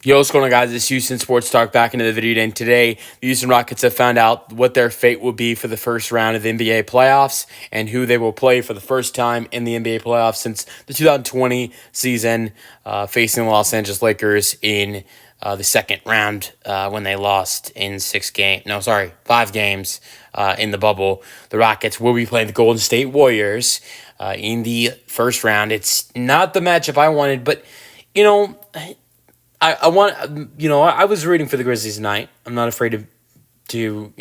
Yo, what's going on, guys? It's Houston Sports Talk back into the video. And today, the Houston Rockets have found out what their fate will be for the first round of the NBA playoffs and who they will play for the first time in the NBA playoffs since the 2020 season, facing the Los Angeles Lakers in the second round when they lost in 5 games in the bubble. The Rockets will be playing the Golden State Warriors in the first round. It's not the matchup I wanted, but you know. I want I was rooting for the Grizzlies tonight. I'm not afraid to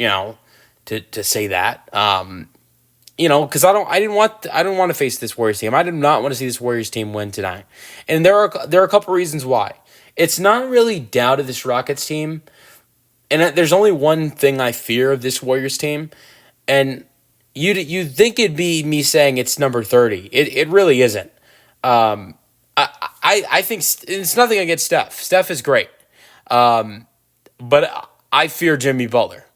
say that. Because I didn't want to face this Warriors team. I did not want to see this Warriors team win tonight, and there are a couple reasons why. It's not really doubt of this Rockets team, and there's only one thing I fear of this Warriors team, and you'd think it'd be me saying it's number 30. It really isn't. I think it's nothing against Steph. Steph is great. But I fear Jimmy Butler.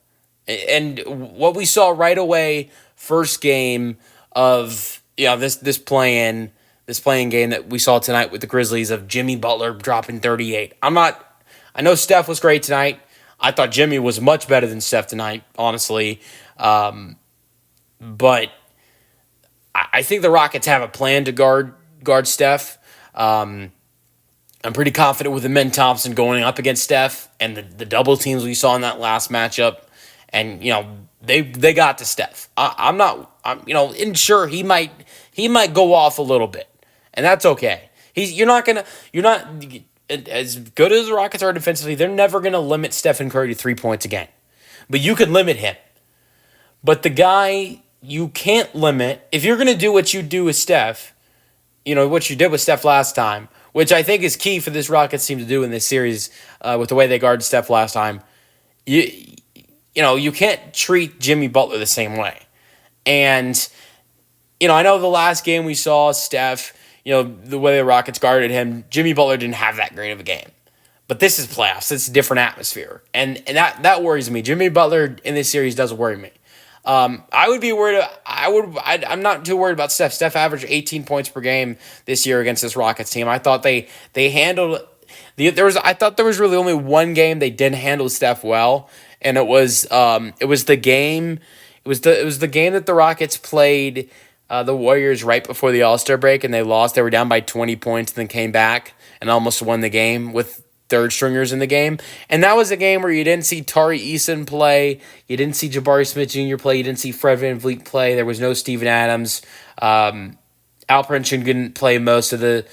And what we saw right away, first game of this playing game that we saw tonight with the Grizzlies of Jimmy Butler dropping 38. I know Steph was great tonight. I thought Jimmy was much better than Steph tonight, honestly. But I think the Rockets have a plan to guard Steph. I'm pretty confident with Amen Thompson going up against Steph and the double teams we saw in that last matchup. And, they got to Steph. And sure, he might go off a little bit, and that's okay. You're not, as good as the Rockets are defensively, they're never going to limit Stephen Curry to 3 points again. But you can limit him. But the guy you can't limit, if you're going to do what you do with Steph, what you did with Steph last time, which I think is key for this Rockets team to do in this series with the way they guarded Steph last time. You can't treat Jimmy Butler the same way. And, I know the last game we saw Steph, the way the Rockets guarded him, Jimmy Butler didn't have that great of a game. But this is playoffs. It's a different atmosphere. And that worries me. Jimmy Butler in this series doesn't worry me. I would be worried. I'm not too worried about Steph. Steph averaged 18 points per game this year against this Rockets team. I thought they handled I thought there was really only one game they didn't handle Steph well, and it was the game. It was the game that the Rockets played the Warriors right before the All-Star break, and they lost. They were down by 20 points, and then came back and almost won the game with third stringers in the game. And that was a game where you didn't see Tari Eason play. You didn't see Jabari Smith Jr. play. You didn't see Fred VanVleet play. There was no Steven Adams. Alperen Sengun didn't play most of the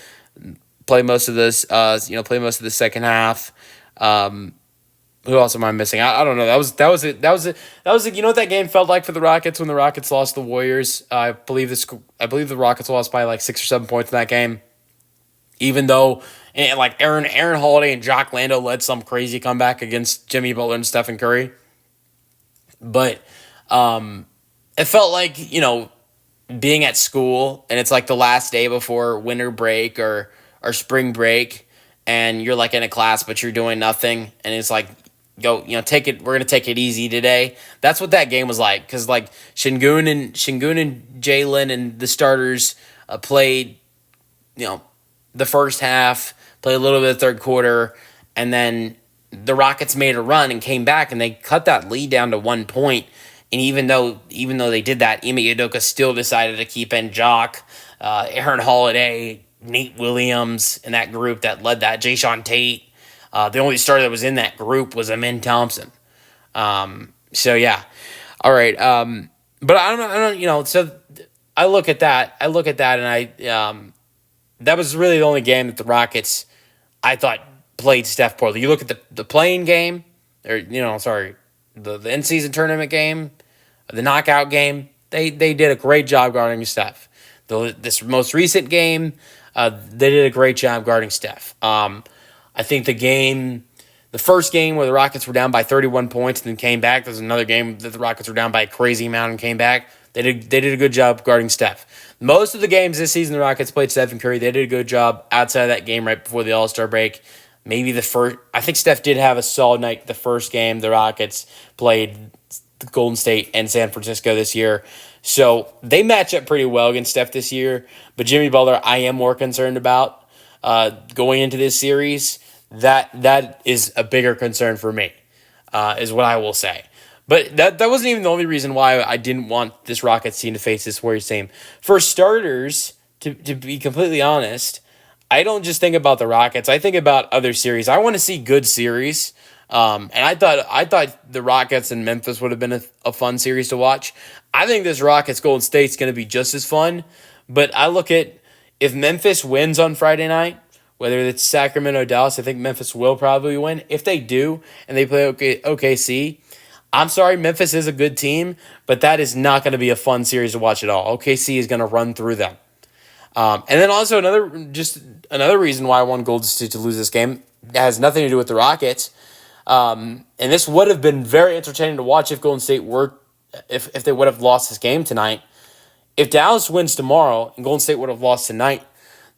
second half. Who else am I missing? I don't know. That was what that game felt like for the Rockets when the Rockets lost the Warriors. I believe the Rockets lost by like 6 or 7 points in that game. Even though Aaron Holiday and Jock Lando led some crazy comeback against Jimmy Butler and Stephen Curry. But it felt like, being at school and it's like the last day before winter break or spring break, and you're like in a class but you're doing nothing, and it's like, take it. We're gonna take it easy today. That's what that game was like, because like Sengun and Jalen and the starters played, the first half, played a little bit of third quarter, and then the Rockets made a run and came back, and they cut that lead down to 1 point. And even though they did that, Ime Udoka still decided to keep in Jock, Aaron Holiday, Nate Williams, and that group that led that, Jayshawn Tate. The only starter that was in that group was Amen Thompson. So yeah, all right. But I don't. So I look at that, and that was really the only game that the Rockets, I thought, played Steph poorly. You look at the playing game, or the in-season tournament game, the knockout game. They did a great job guarding Steph. This most recent game, they did a great job guarding Steph. I think the first game where the Rockets were down by 31 points and then came back, there's another game that the Rockets were down by a crazy amount and came back. They did a good job guarding Steph. Most of the games this season, the Rockets played Stephen Curry. They did a good job outside of that game right before the All-Star break. Maybe I think Steph did have a solid night the first game the Rockets played Golden State and San Francisco this year. So they match up pretty well against Steph this year. But Jimmy Butler, I am more concerned about going into this series. that is a bigger concern for me, is what I will say. But that wasn't even the only reason why I didn't want this Rockets team to face this Warriors team. For starters, to be completely honest, I don't just think about the Rockets. I think about other series. I want to see good series. And I thought the Rockets and Memphis would have been a fun series to watch. I think this Rockets Golden State's going to be just as fun. But I look at, if Memphis wins on Friday night, whether it's Sacramento or Dallas, I think Memphis will probably win. If they do and they play OKC, I'm sorry, Memphis is a good team, but that is not going to be a fun series to watch at all. OKC is going to run through them. And then also another reason why I want Golden State to lose this game has nothing to do with the Rockets. And this would have been very entertaining to watch if Golden State were, if they would have lost this game tonight. If Dallas wins tomorrow and Golden State would have lost tonight,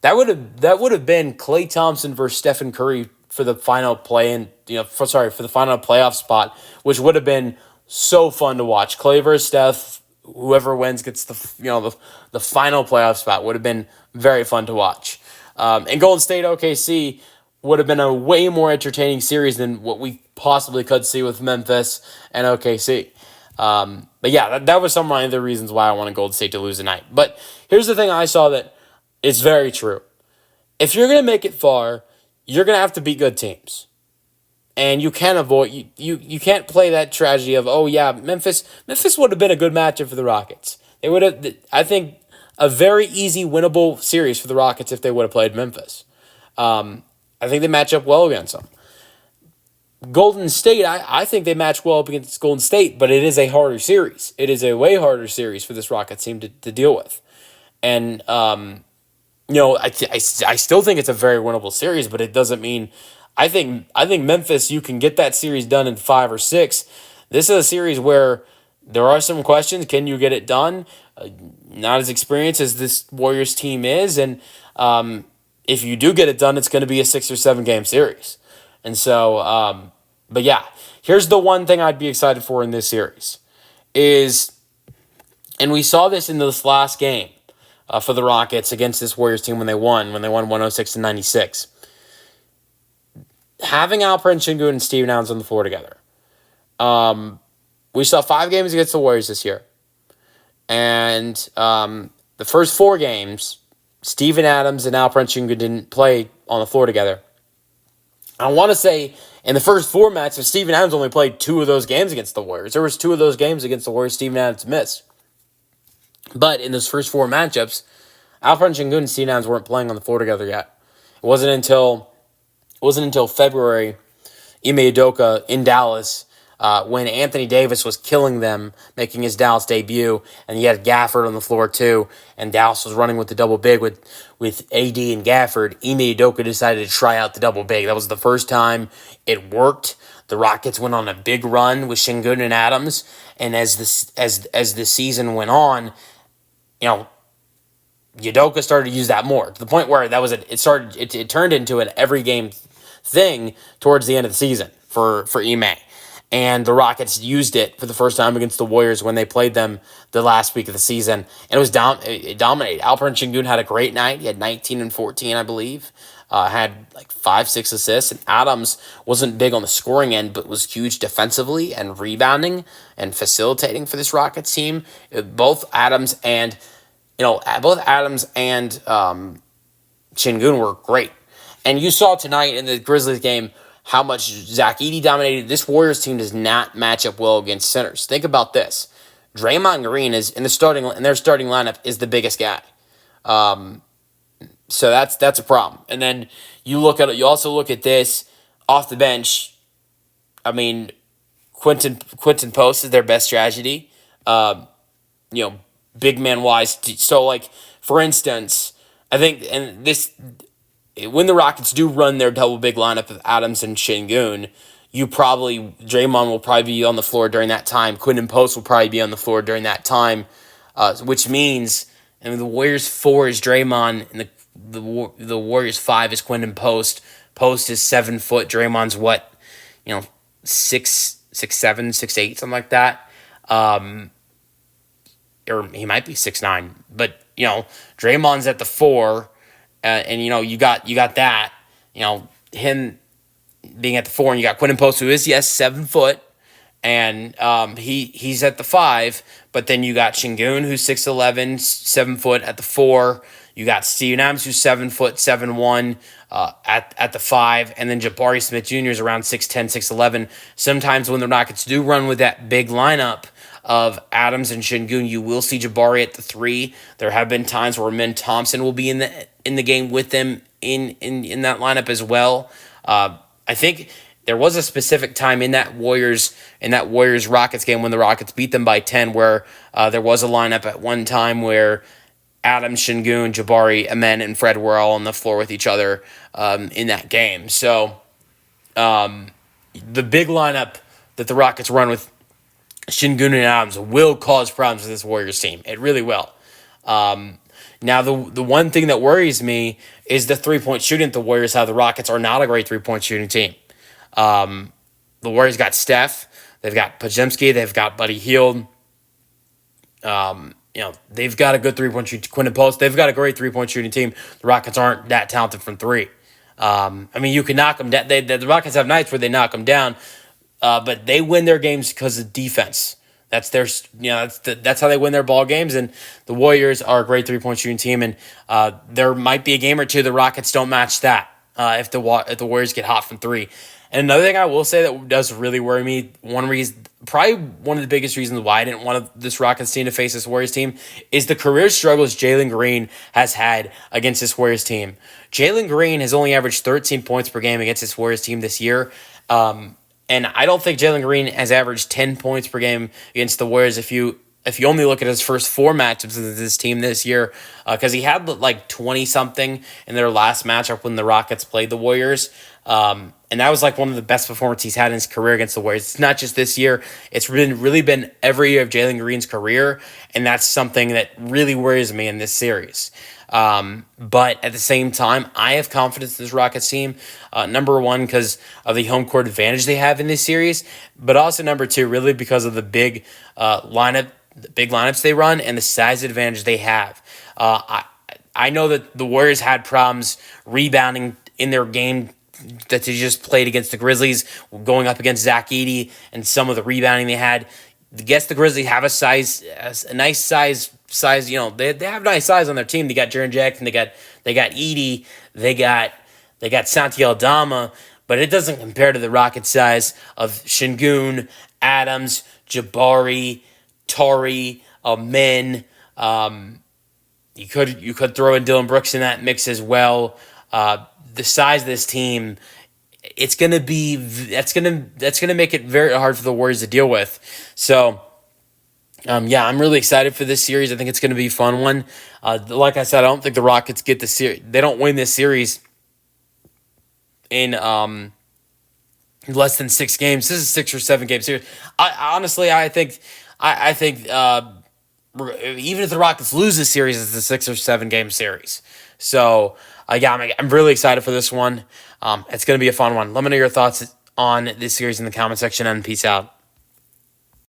that would have been Klay Thompson versus Stephen Curry for the final play and for the final playoff spot, which would have been so fun to watch. Klay versus Steph, whoever wins gets the final playoff spot. Would have been very fun to watch. And Golden State OKC would have been a way more entertaining series than what we possibly could see with Memphis and OKC. But yeah, that was some of my other reasons why I wanted Golden State to lose tonight. But here's the thing I saw that is very true. If you're going to make it far, you're going to have to beat good teams. And you can't avoid, you can't play that tragedy of, oh yeah, Memphis would have been a good matchup for the Rockets. They would have, I think, a very easy winnable series for the Rockets if they would have played Memphis. I think they match up well against them. Golden State, I think they match well up against Golden State, but it is a harder series. It is a way harder series for this Rockets team to deal with. And, I still think it's a very winnable series, but it doesn't mean, I think Memphis, you can get that series done in 5 or 6. This is a series where there are some questions. Can you get it done? Not as experienced as this Warriors team is, and if you do get it done, it's going to be a 6 or 7 game series. And so, but yeah, here's the one thing I'd be excited for in this series is, and we saw this in this last game for the Rockets against this Warriors team when they won 106-96. Having Alperen Sengun and Steven Adams on the floor together. We saw 5 games against the Warriors this year. And the first 4 games, Steven Adams and Alperen Sengun didn't play on the floor together. I want to say in the first 4 matches, Steven Adams only played 2 of those games against the Warriors. There was 2 of those games against the Warriors Steven Adams missed. But in those first 4 matchups, Alperen Sengun and Steven Adams weren't playing on the floor together yet. It wasn't until February, Ime Udoka in Dallas, when Anthony Davis was killing them, making his Dallas debut, and he had Gafford on the floor too, and Dallas was running with the double big with AD and Gafford. Ime Udoka decided to try out the double big. That was the first time it worked. The Rockets went on a big run with Sengun and Adams, and as the season went on, Udoka started to use that more, to the point where it turned into an every game thing towards the end of the season for Ime. And the Rockets used it for the first time against the Warriors when they played them the last week of the season. And it dominated. Alperen Sengun had a great night. He had 19 and 14, I believe. Had like 5-6 assists. And Adams wasn't big on the scoring end, but was huge defensively and rebounding and facilitating for this Rockets team. Both Adams and Sengun were great. And you saw tonight in the Grizzlies game how much Zach Edey dominated. This Warriors team does not match up well against centers. Think about this. Draymond Green is in their starting lineup is the biggest guy. So that's a problem. And then you also look at this off the bench. I mean, Quentin Post is their best strategy. Big man wise. So like for instance, I think when the Rockets do run their double big lineup of Adams and Sengun, Draymond will probably be on the floor during that time. Quentin Post will probably be on the floor during that time, which means, the Warriors 4 is Draymond, and the Warriors 5 is Quentin Post. Post is 7 foot. Draymond's 6'7", 6'8", something like that. Or he might be 6'9", but Draymond's at the 4. And you got that, him being at the 4, and you got Quinton Post, who is, yes, 7 foot, and he's at the 5, but then you got Shingun, who's 6'11", 7 foot at the 4. You got Steven Adams, who's 7 foot, 7'1", at the 5, and then Jabari Smith Jr. is around 6'10", 6'11". Sometimes when the Rockets do run with that big lineup of Adams and Shingun, you will see Jabari at the 3. There have been times where Amen Thompson will be in the game with them in that lineup as well. I think there was a specific time in that Warriors Rockets game when the Rockets beat them by 10, where there was a lineup at one time where Adam, Shingun, Jabari, Amen, and Fred were all on the floor with each other in that game. So the big lineup that the Rockets run with Shingun and Adams will cause problems with this Warriors team. It really will. Now, the one thing that worries me is the three-point shooting at the Warriors, how the Rockets are not a great three-point shooting team. The Warriors got Steph. They've got Podziemski. They've got Buddy Hield. They've got a good three-point shooting. Quinton Post. They've got a great three-point shooting team. The Rockets aren't that talented from 3. You can knock them down. The Rockets have nights where they knock them down, but they win their games because of defense. That's that's how they win their ball games. And the Warriors are a great three-point shooting team, and there might be a game or two the Rockets don't match that if the Warriors get hot from 3. And another thing I will say that does really worry me, probably one of the biggest reasons why I didn't want this Rockets team to face this Warriors team, is the career struggles Jalen Green has had against this Warriors team. Jalen Green has only averaged 13 points per game against this Warriors team this year. And I don't think Jalen Green has averaged 10 points per game against the Warriors if you only look at his first 4 matchups with this team this year, because he had like 20-something in their last matchup when the Rockets played the Warriors. And that was like one of the best performances he's had in his career against the Warriors. It's not just this year. It's really been every year of Jalen Green's career, and that's something that really worries me in this series. But at the same time, I have confidence in this Rockets team. Number one, because of the home court advantage they have in this series, but also number 2, really because of the big lineups they run and the size advantage they have. I know that the Warriors had problems rebounding in their game that they just played against the Grizzlies, going up against Zach Edey and some of the rebounding they had. I guess the Grizzlies have a nice size. They have nice size on their team. They got Jaren Jackson. They got Edey. They got Santi Aldama, but it doesn't compare to the Rocket size of Shingun, Adams, Jabari, Tari, Amen. You could throw in Dylan Brooks in that mix as well. The size of this team, that's gonna make it very hard for the Warriors to deal with. So, I'm really excited for this series. I think it's gonna be a fun one. Like I said, I don't think the Rockets get the series. They don't win this series in less than 6 games. This is a 6 or 7 game series. I think even if the Rockets lose this series, it's a 6 or 7 game series. So, I'm really excited for this one. It's going to be a fun one. Let me know your thoughts on this series in the comment section, and peace out.